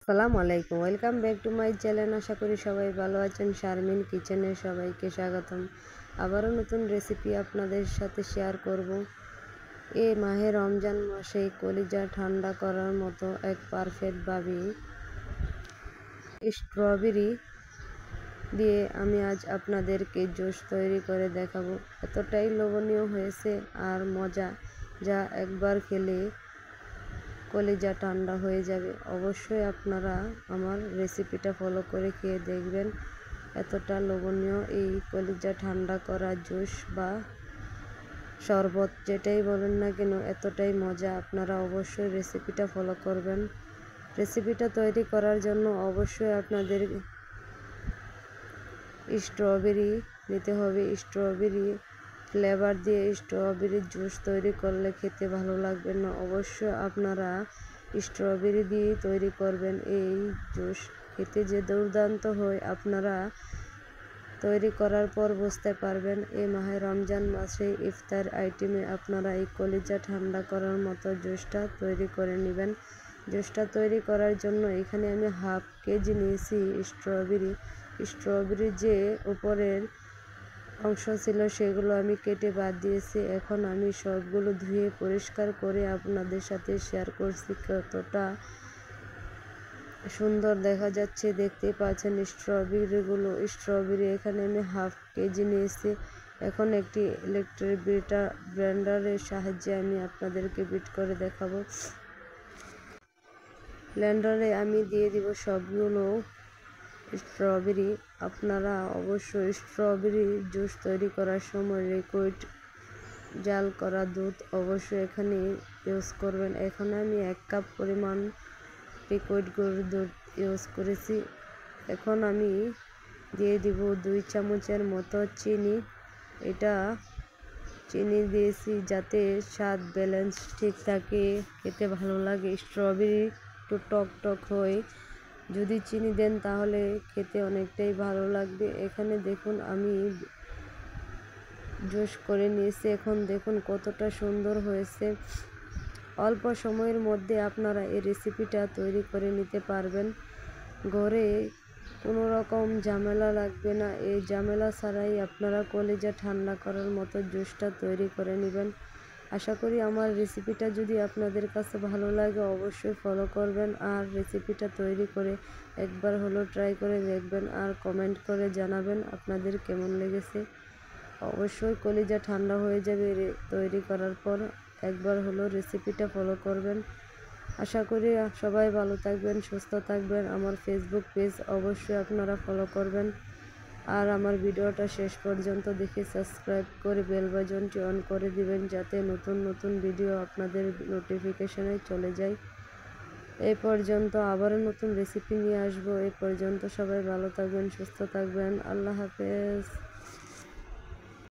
আসসালামু আলাইকুম, welcome back to my channel. আশা করি সবাই ভালো আছেন। শারমিন কিচেনে সবাইকে স্বাগতম। আবারও নতুন রেসিপি আপনাদের সাথে শেয়ার করব। এই মাহে রমজান মাসে কলিজা ঠান্ডা করার মতো এক পারফেক্টভাবে স্ট্রবেরি দিয়ে আমি আজ আপনাদেরকে জুস তৈরি করে দেখাবো। এতটাই লোভনীয় হয়েছে আর মজা, যা একবার খেলে কলিজা ঠান্ডা হয়ে যাবে। অবশ্যই আপনারা আমার রেসিপিটা ফলো করে খেয়ে দেখবেন। এতটা লোভনীয় এই কলিজা ঠান্ডা করা জুস বা শরবত, যেটাই বলেন না কেন, এতটাই মজা। আপনারা অবশ্যই রেসিপিটা ফলো করবেন। রেসিপিটা তৈরি করার জন্য অবশ্যই আপনাদের স্ট্রবেরি নিতে হবে। স্ট্রবেরি ফ্লেভার দিয়ে স্ট্রবেরি জুস তৈরি করলে খেতে ভালো লাগবে না। অবশ্যই আপনারা স্ট্রবেরি দিয়ে তৈরি করবেন। এই জুস খেতে যে দুর্দান্ত হয়, আপনারা তৈরি করার পর বুঝতে পারবেন। এই মাহে রমজান মাসে ইফতার আইটেমে আপনারা এই কলিজা ঠান্ডা করার মতো জুসটা তৈরি করে নেবেন। জুসটা তৈরি করার জন্য এখানে আমি হাফ কেজি নিয়েছি স্ট্রবেরি যে উপরের অংশ ছিল সেগুলো আমি কেটে বাদ দিয়েছি। এখন আমি সবগুলো ধুয়ে পরিষ্কার করে আপনাদের সাথে শেয়ার করছি। কতটা সুন্দর দেখা যাচ্ছে দেখতেই পাচ্ছেন স্ট্রবেরি এখানে আমি হাফ কেজি নিয়েছি। এখন একটি ইলেকট্রিক ব্লেন্ডারের সাহায্যে আমি আপনাদেরকে বিট করে দেখাবো। ব্লেন্ডারে আমি দিয়ে দিব সবগুলো স্ট্রবেরি। আপনারা অবশ্যই স্ট্রবেরি জুস তৈরি করার সময় লিকুইড জাল করা দুধ অবশ্যই এখানে ইউজ করবেন। এখানে আমি 1 কাপ পরিমাণ লিকুইড গরুর দুধ ইউজ করেছি। এখন আমি দিয়ে দিব 2 চামচের মতো চিনি। এটা চিনি দিয়েছি যাতে স্বাদ ব্যালেন্স ঠিক থাকে, খেতে ভালো লাগে। স্ট্রবেরি একটু টক টক হয়, যদি চিনি দেন তাহলে খেতে অনেকটাই ভালো লাগবে। এখানে দেখুন আমি জুস করে নিয়েছি। এখন দেখুন কতটা সুন্দর হয়েছে। অল্প সময়ের মধ্যে আপনারা এই রেসিপিটা তৈরি করে নিতে পারবেন। ঘরে কোনো রকম ঝামেলা লাগবে না। এই ঝামেলা ছাড়াই আপনারা কলিজা ঠান্ডা করার মতো জুসটা তৈরি করে নেবেন। আশা করি আমার রেসিপিটা যদি আপনাদের কাছে ভালো লাগে অবশ্যই ফলো করবেন আর রেসিপিটা তৈরি করে একবার হলো ট্রাই করে দেখবেন আর কমেন্ট করে জানাবেন আপনাদের কেমন লেগেছে। অবশ্যই কলিজা ঠান্ডা হয়ে যাবে তৈরি করার পর। একবার হলো রেসিপিটা ফলো করবেন। আশা করি সবাই ভালো থাকবেন, সুস্থ থাকবেন। আমার ফেসবুক পেজ অবশ্যই আপনারা ফলো করবেন আর আমার ভিডিওটা শেষ পর্যন্ত দেখে সাবস্ক্রাইব করে বেল বাটনটি অন করে দিবেন, যাতে নতুন নতুন ভিডিও আপনাদের নোটিফিকেশনে চলে যায়। এই পর্যন্ত আবারও নতুন রেসিপি নিয়ে আসবো। এই পর্যন্ত সবাই ভালো থাকবেন, সুস্থ থাকবেন। আল্লাহ হাফেজ।